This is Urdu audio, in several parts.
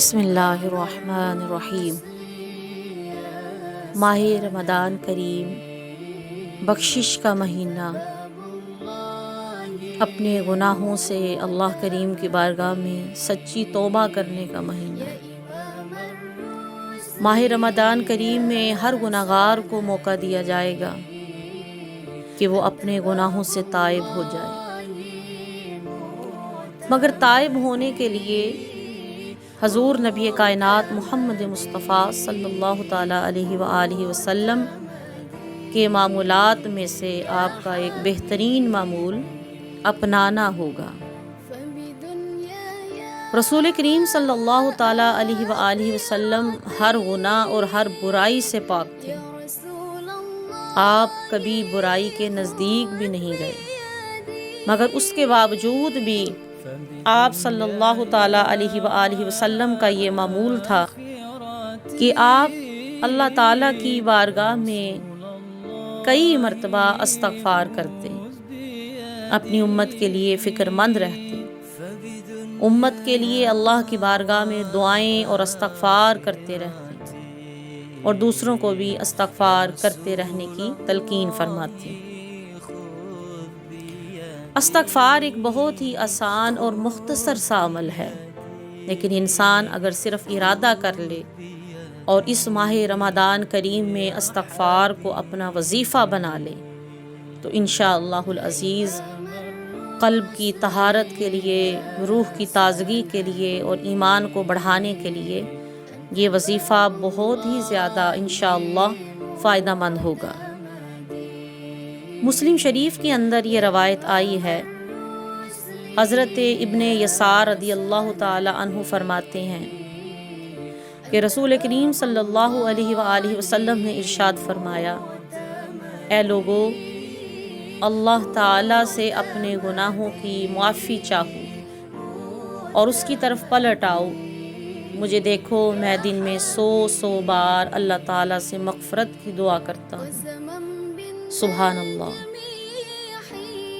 بسم اللہ الرحمن الرحیم۔ ماہ رمضان کریم بخشش کا مہینہ، اپنے گناہوں سے اللہ کریم کی بارگاہ میں سچی توبہ کرنے کا مہینہ۔ ماہ رمضان کریم میں ہر گناہگار کو موقع دیا جائے گا کہ وہ اپنے گناہوں سے تائب ہو جائے، مگر تائب ہونے کے لیے حضور نبی کائنات محمد مصطفیٰ صلی اللہ تعالیٰ علیہ وآلہ وسلم کے معمولات میں سے آپ کا ایک بہترین معمول اپنانا ہوگا۔ رسول کریم صلی اللہ تعالیٰ علیہ وآلہ وسلم ہر گناہ اور ہر برائی سے پاک تھے۔ آپ کبھی برائی کے نزدیک بھی نہیں گئے، مگر اس کے باوجود بھی آپ صلی اللہ تعالیٰ علیہ وآلہ وسلم کا یہ معمول تھا کہ آپ اللہ تعالیٰ کی بارگاہ میں کئی مرتبہ استغفار کرتے، اپنی امت کے لیے فکر مند رہتے، امت کے لیے اللہ کی بارگاہ میں دعائیں اور استغفار کرتے رہتے، اور دوسروں کو بھی استغفار کرتے رہنے کی تلقین فرماتے۔ استغفار ایک بہت ہی آسان اور مختصر سا عمل ہے، لیکن انسان اگر صرف ارادہ کر لے اور اس ماہ رمضان کریم میں استغفار کو اپنا وظیفہ بنا لے تو انشاءاللہ العزیز قلب کی طہارت کے لیے، روح کی تازگی کے لیے اور ایمان کو بڑھانے کے لیے یہ وظیفہ بہت ہی زیادہ انشاءاللہ فائدہ مند ہوگا۔ مسلم شریف کے اندر یہ روایت آئی ہے، حضرت ابن یسار رضی اللہ تعالی عنہ فرماتے ہیں کہ رسول کریم صلی اللہ علیہ وآلہ وسلم نے ارشاد فرمایا، اے لوگو، اللہ تعالی سے اپنے گناہوں کی معافی چاہو اور اس کی طرف پلٹ آؤ۔ مجھے دیکھو، میں دن میں 100 بار اللہ تعالیٰ سے مغفرت کی دعا کرتا ہوں۔ سبحان اللہ۔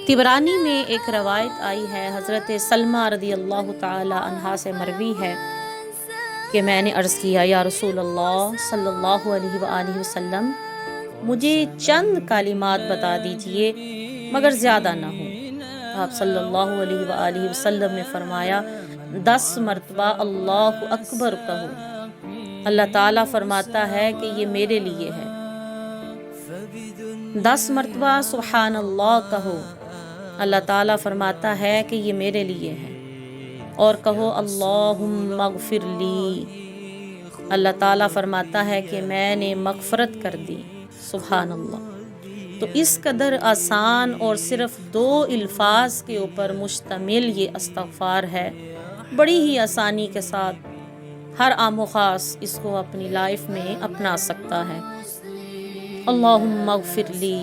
طبرانی میں ایک روایت آئی ہے، حضرت سلمہ رضی اللہ تعالی عنہا سے مروی ہے کہ میں نے عرض کیا، یا رسول اللہ صلی اللہ علیہ وآلہ وسلم، مجھے چند کلمات بتا دیجئے مگر زیادہ نہ ہوں۔ آپ صلی اللہ علیہ وآلہ وسلم نے فرمایا، 10 مرتبہ اللہ اکبر کہو۔ اللہ تعالیٰ فرماتا ہے کہ یہ میرے لیے ہے۔ 10 مرتبہ سبحان اللہ کہو، اللہ تعالیٰ فرماتا ہے کہ یہ میرے لیے ہے۔ اور کہو اللہم اغفر لی، اللہ تعالیٰ فرماتا ہے کہ میں نے مغفرت کر دی۔ سبحان اللہ۔ تو اس قدر آسان اور صرف 2 الفاظ کے اوپر مشتمل یہ استغفار ہے، بڑی ہی آسانی کے ساتھ ہر عام و خاص اس کو اپنی لائف میں اپنا سکتا ہے۔ اللہم اغفر لی،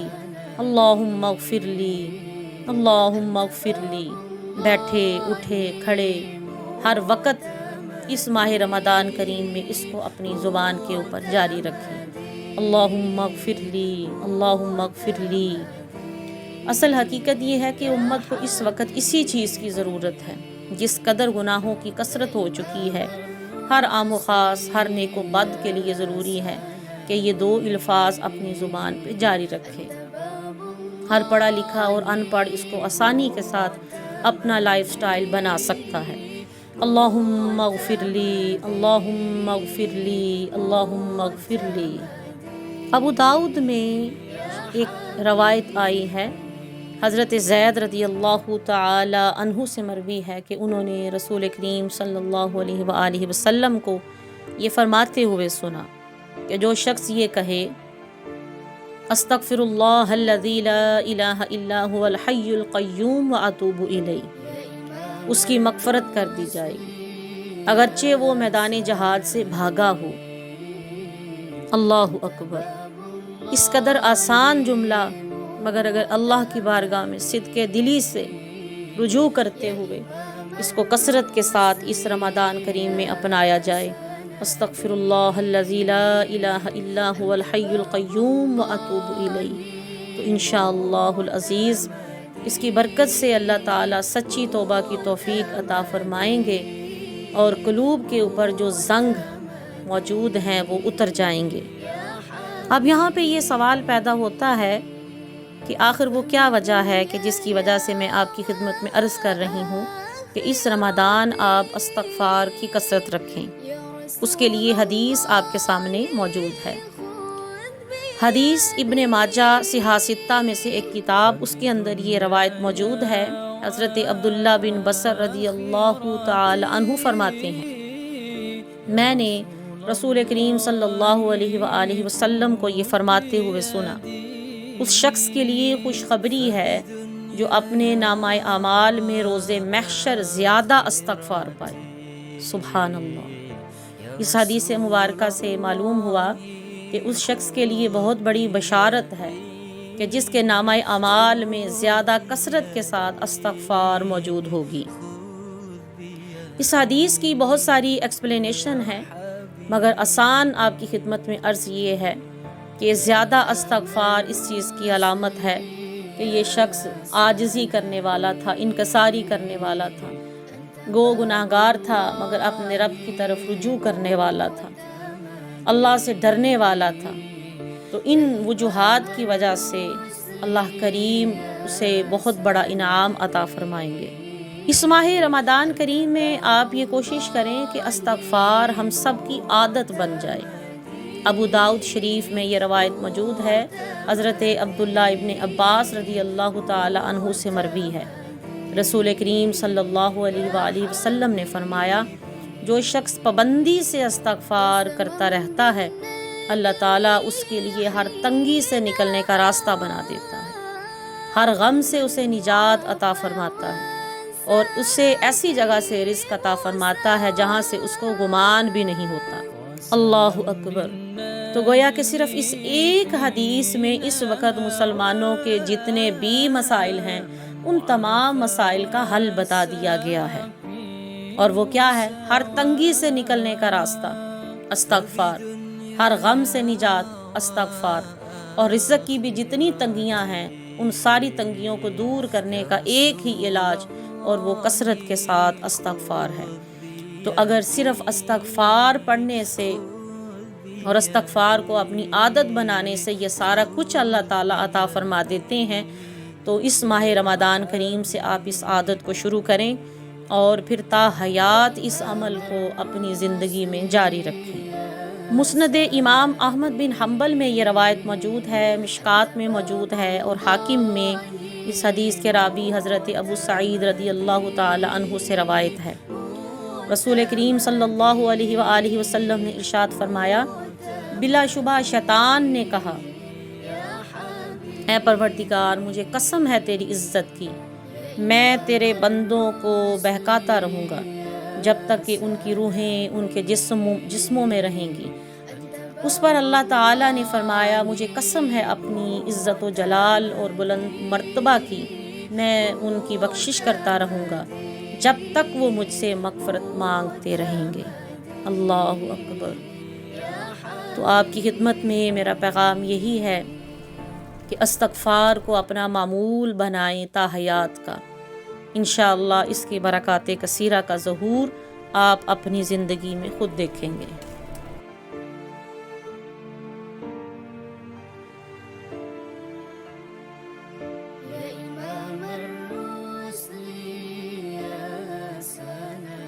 اللہم اغفر لی، اللہم اغفر لی۔ بیٹھے اٹھے کھڑے ہر وقت اس ماہ رمضان کریم میں اس کو اپنی زبان کے اوپر جاری رکھیں، اللہم اغفر لی، اللہم اغفر لی۔ اصل حقیقت یہ ہے کہ امت کو اس وقت اسی چیز کی ضرورت ہے، جس قدر گناہوں کی کثرت ہو چکی ہے۔ ہر عام و خاص، ہر نیک و بد کے لیے ضروری ہے کہ یہ 2 الفاظ اپنی زبان پہ جاری رکھے۔ ہر پڑھا لکھا اور ان پڑھ اس کو آسانی کے ساتھ اپنا لائف سٹائل بنا سکتا ہے۔ اللہم اغفر لی، اللہم اغفر لی، اللہم اغفر لی۔ ابو داؤد میں ایک روایت آئی ہے، حضرت زید رضی اللہ تعالی عنہ سے مروی ہے کہ انہوں نے رسول کریم صلی اللہ علیہ وآلہ وسلم کو یہ فرماتے ہوئے سنا کہ جو شخص یہ کہے، استغفر اللہ الذی لا الہ الا هو الحی القیوم واتوب الیہ، اس کی مغفرت کر دی جائے گی اگرچہ وہ میدان جہاد سے بھاگا ہو۔ اللہ اکبر۔ اس قدر آسان جملہ، مگر اگر اللہ کی بارگاہ میں صدق دلی سے رجوع کرتے ہوئے اس کو کثرت کے ساتھ اس رمضان کریم میں اپنایا جائے، استغفر اللہ الذی لا الہ الا هو الحی القیوم واتوب الیہ، تو انشاءاللہ العزیز اس کی برکت سے اللہ تعالیٰ سچی توبہ کی توفیق عطا فرمائیں گے اور قلوب کے اوپر جو زنگ موجود ہیں وہ اتر جائیں گے۔ اب یہاں پہ یہ سوال پیدا ہوتا ہے کہ آخر وہ کیا وجہ ہے کہ جس کی وجہ سے میں آپ کی خدمت میں عرض کر رہی ہوں کہ اس رمضان آپ استغفار کی کثرت رکھیں۔ اس کے لیے حدیث آپ کے سامنے موجود ہے۔ حدیث ابن ماجہ صحاح ستہ میں سے ایک کتاب، اس کے اندر یہ روایت موجود ہے۔ حضرت عبداللہ بن بصر رضی اللہ تعالی عنہ فرماتے ہیں، میں نے رسول کریم صلی اللہ علیہ وآلہ وسلم کو یہ فرماتے ہوئے سنا، اس شخص کے لیے خوشخبری ہے جو اپنے نامہ اعمال میں روز محشر زیادہ استغفار پائے۔ سبحان اللہ۔ اس حدیث مبارکہ سے معلوم ہوا کہ اس شخص کے لیے بہت بڑی بشارت ہے کہ جس کے نامہ اعمال میں زیادہ کثرت کے ساتھ استغفار موجود ہوگی۔ اس حدیث کی بہت ساری ایکسپلینیشن ہے، مگر آسان آپ کی خدمت میں عرض یہ ہے کہ زیادہ استغفار اس چیز کی علامت ہے کہ یہ شخص عاجزی کرنے والا تھا، انکساری کرنے والا تھا، گو گناہگار تھا مگر اپنے رب کی طرف رجوع کرنے والا تھا، اللہ سے ڈرنے والا تھا۔ تو ان وجوہات کی وجہ سے اللہ کریم اسے بہت بڑا انعام عطا فرمائیں گے۔ اس ماہ رمضان کریم میں آپ یہ کوشش کریں کہ استغفار ہم سب کی عادت بن جائے۔ ابو داؤد شریف میں یہ روایت موجود ہے، حضرت عبداللہ ابن عباس رضی اللہ تعالی عنہ سے مروی ہے۔ رسول کریم صلی اللہ علیہ وآلہ وسلم نے فرمایا، جو شخص پابندی سے استغفار کرتا رہتا ہے، اللہ تعالیٰ اس کے لیے ہر تنگی سے نکلنے کا راستہ بنا دیتا ہے، ہر غم سے اسے نجات عطا فرماتا ہے، اور اسے ایسی جگہ سے رزق عطا فرماتا ہے جہاں سے اس کو گمان بھی نہیں ہوتا۔ اللہ اکبر۔ تو گویا کہ صرف اس ایک حدیث میں اس وقت مسلمانوں کے جتنے بھی مسائل ہیں ان تمام مسائل کا حل بتا دیا گیا ہے، اور وہ کیا ہے؟ ہر تنگی سے نکلنے کا راستہ استغفار، ہر غم سے نجات استغفار، اور رزق کی بھی جتنی تنگیاں ہیں ان ساری تنگیوں کو دور کرنے کا ایک ہی علاج، اور وہ کثرت کے ساتھ استغفار ہے۔ تو اگر صرف استغفار پڑھنے سے اور استغفار کو اپنی عادت بنانے سے یہ سارا کچھ اللہ تعالیٰ عطا فرما دیتے ہیں، تو اس ماہ رمضان کریم سے آپ اس عادت کو شروع کریں اور پھر تا حیات اس عمل کو اپنی زندگی میں جاری رکھیں۔ مسند امام احمد بن حنبل میں یہ روایت موجود ہے، مشکات میں موجود ہے، اور حاکم میں اس حدیث کے راوی حضرت ابو سعید رضی اللہ تعالی عنہ سے روایت ہے۔ رسول کریم صلی اللہ علیہ وآلہ وسلم نے ارشاد فرمایا، بلا شبہ شیطان نے کہا، اے پروردگار، مجھے قسم ہے تیری عزت کی، میں تیرے بندوں کو بہکاتا رہوں گا جب تک کہ ان کی روحیں ان کے جسموں میں رہیں گی۔ اس پر اللہ تعالیٰ نے فرمایا، مجھے قسم ہے اپنی عزت و جلال اور بلند مرتبہ کی، میں ان کی بخشش کرتا رہوں گا جب تک وہ مجھ سے مغفرت مانگتے رہیں گے۔ اللہ اکبر۔ تو آپ کی خدمت میں میرا پیغام یہی ہے کہ استغفار کو اپنا معمول بنائیں تا حیات کا۔ انشاءاللہ اس کی برکات کثیرہ کا ظہور آپ اپنی زندگی میں خود دیکھیں گے۔